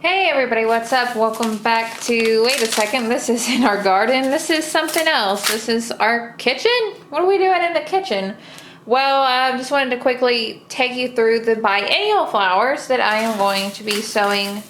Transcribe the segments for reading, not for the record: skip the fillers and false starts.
Hey everybody, what's up? Welcome back to, wait a second, this isn't our garden, this is something else. This is our kitchen? What are we doing in the kitchen? Well, I just wanted to quickly take you through the biennial flowers that I am going to be sowing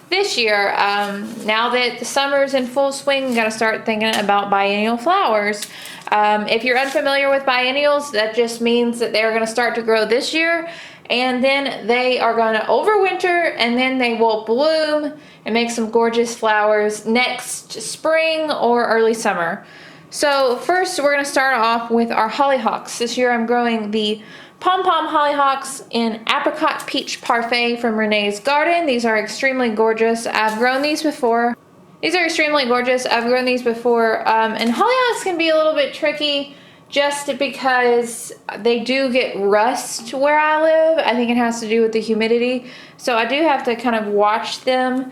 this year. Now that the summer's in full swing, you gotta start thinking about biennial flowers. If you're unfamiliar with biennials, that just means that they're gonna start to grow this year, and then they are gonna overwinter, and then they will bloom and make some gorgeous flowers next spring or early summer. So first, we're gonna start off with our hollyhocks. This year I'm growing the pom-pom hollyhocks in apricot peach parfait from Renee's garden. These are extremely gorgeous. I've grown these before. These are extremely gorgeous. I've grown these before, and hollyhocks can be a little bit tricky just because they do get rust where I live. I think it has to do with the humidity. So I do have to kind of watch them,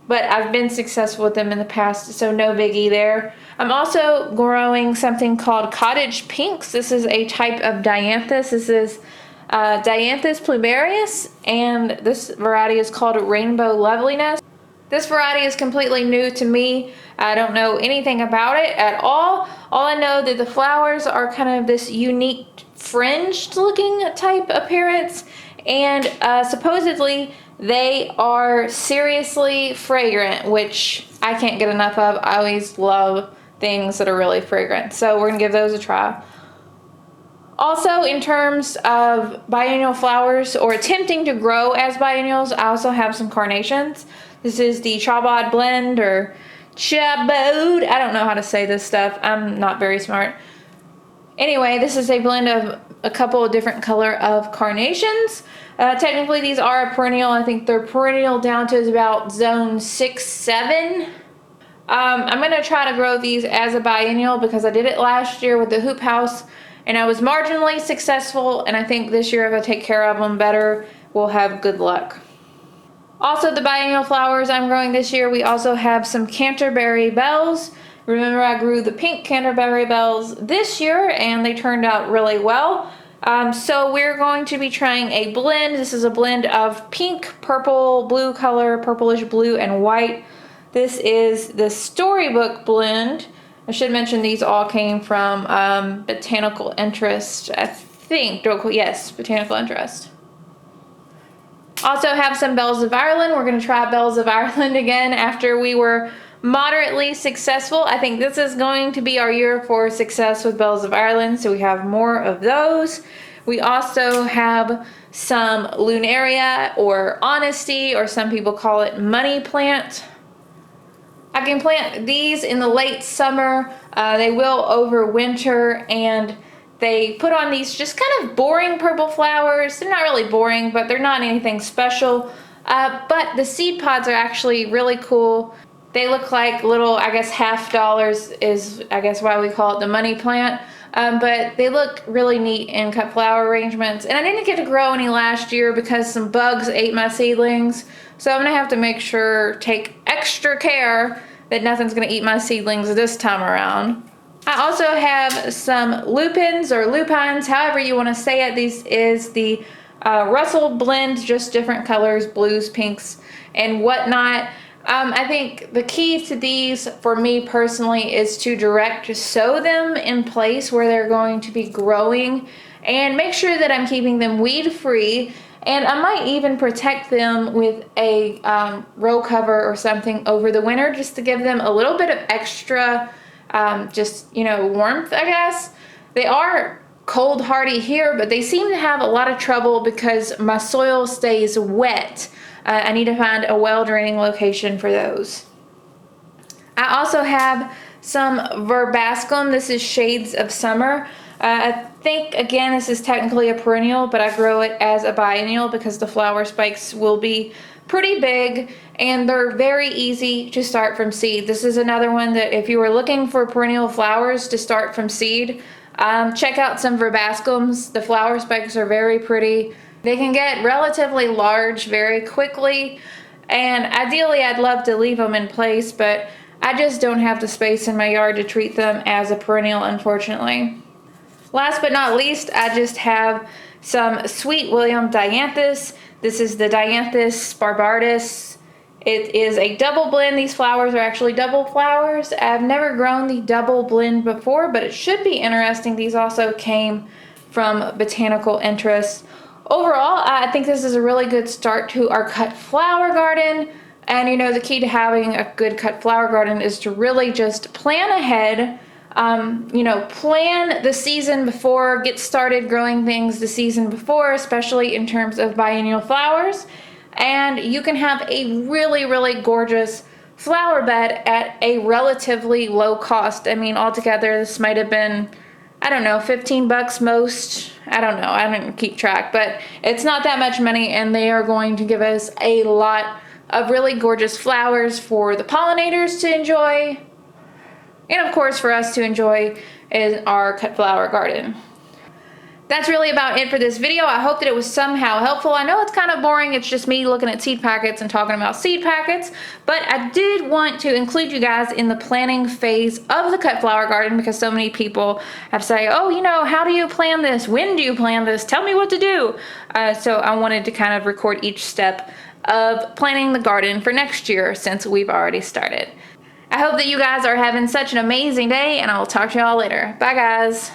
but I've been successful with them in the past, so no biggie there. I'm also growing something called cottage pinks. This is a type of Dianthus. This is Dianthus plumarius, and this variety is called Rainbow Loveliness. This variety is completely new to me. I don't know anything about it at all. All I know that the flowers are kind of this unique fringed looking type appearance, and supposedly they are seriously fragrant, which I can't get enough of. I always love things that are really fragrant, so we're gonna give those a try. Also, in terms of biennial flowers, or attempting to grow as biennials, I also have some carnations. This is the Chabad blend, or Chabad. I don't know how to say this stuff. I'm not very smart. Anyway, this is a blend of a couple of different color of carnations. Technically, these are a perennial. I think they're perennial down to about zone 6, 7. I'm going to try to grow these as a biennial because I did it last year with the hoop house, and I was marginally successful, and I think this year if I take care of them better, we'll have good luck. Also, the biennial flowers I'm growing this year, we also have some Canterbury Bells. Remember, I grew the pink Canterbury Bells this year, and they turned out really well. So we're going to be trying a blend. This is a blend of pink, purple, blue color, purplish blue, and white. This is the Storybook blend. I should mention these all came from Botanical Interest, I think. Yes, Botanical Interest. Also have some Bells of Ireland. We're going to try Bells of Ireland again after we were moderately successful. I think this is going to be our year for success with Bells of Ireland, so we have more of those. We also have some Lunaria, or Honesty, or some people call it money plant. I can plant these in the late summer. They will overwinter, and they put on these just kind of boring purple flowers. They're not really boring, but they're not anything special. But the seed pods are actually really cool. They look like little, I guess, $50 is, I guess, why we call it the money plant. But they look really neat in cut flower arrangements. And I didn't get to grow any last year because some bugs ate my seedlings. So I'm gonna have to make sure, take extra care that nothing's gonna eat my seedlings this time around. I also have some lupins, or lupines, however you want to say it. This is the Russell blend, just different colors, blues, pinks, and whatnot. I think the key to these, for me personally, is to direct sow them in place where they're going to be growing, and make sure that I'm keeping them weed free. And I might even protect them with a row cover or something over the winter, just to give them a little bit of extra warmth, I guess. They are cold hardy here, but they seem to have a lot of trouble because my soil stays wet. I need to find a well draining location for those. I also have some verbascum. This is Shades of Summer. I think, again, this is technically a perennial, but I grow it as a biennial because the flower spikes will be pretty big, and they're very easy to start from seed. This is another one that if you were looking for perennial flowers to start from seed, check out some verbascums. The flower spikes are very pretty. They can get relatively large very quickly, and ideally I'd love to leave them in place, but I just don't have the space in my yard to treat them as a perennial, unfortunately. Last but not least, I just have some Sweet William Dianthus. This is the Dianthus barbardus. It is a double blend. These flowers are actually double flowers. I've never grown the double blend before, but it should be interesting. These also came from botanical interest. Overall, I think this is a really good start to our cut flower garden. And you know, the key to having a good cut flower garden is to really just plan ahead. You know, plan the season before, get started growing things the season before, especially in terms of biennial flowers. And you can have a really, really gorgeous flower bed at a relatively low cost. I mean, altogether, this might have been, I don't know, 15 bucks most. I don't know, I didn't keep track, but it's not that much money, and they are going to give us a lot of really gorgeous flowers for the pollinators to enjoy. And of course, for us to enjoy in our cut flower garden. That's really about it for this video. I hope that it was somehow helpful. I know it's kind of boring. It's just me looking at seed packets and talking about seed packets, but I did want to include you guys in the planning phase of the cut flower garden, because so many people have said, oh, you know, how do you plan this? When do you plan this? Tell me what to do. So I wanted to kind of record each step of planning the garden for next year, since we've already started. I hope that you guys are having such an amazing day, and I will talk to y'all later. Bye, guys.